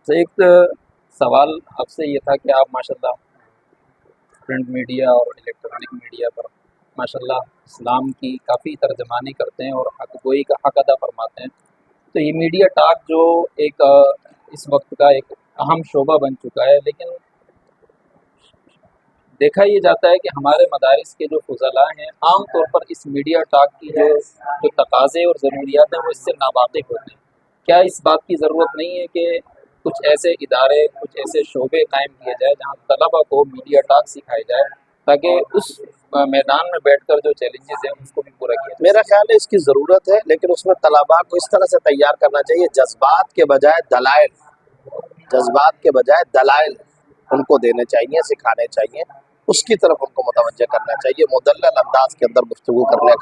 تو ایک سوال آپ سے یہ تھا کہ آپ ماشاءاللہ پرنٹ میڈیا اور الیکٹرانک میڈیا پر ماشاءاللہ اسلام کی کافی ترجمانی کرتے ہیں اور حق گوئی کا حق ادا فرماتے ہیں. تو یہ میڈیا ٹاک جو ایک اس وقت کا ایک اہم شعبہ بن چکا ہے، لیکن دیکھا یہ جاتا ہے کہ ہمارے مدارس کے جو فضلاء ہیں عام طور پر اس میڈیا ٹاک کی جو تقاضے اور ضروریات ہیں وہ اس سے ناواقف ہوتے ہیں. کیا اس بات کی ضرورت نہیں ہے کہ کچھ ایسے ادارے، کچھ ایسے شعبے قائم کیے جائے جہاں طلبہ کو میڈیا ٹاک سکھائی جائے تاکہ اس میدان میں بیٹھ کر جو چیلنجز ہیں اس کو بھی پورا کیا جائے؟ میرا خیال ہے اس کی ضرورت ہے، لیکن اس میں طلباء کو اس طرح سے تیار کرنا چاہیے، جذبات کے بجائے دلائل ان کو دینے چاہیے، سکھانے چاہیے، اس کی طرف ان کو متوجہ کرنا چاہیے، مدلل انداز کے اندر گفتگو کرنے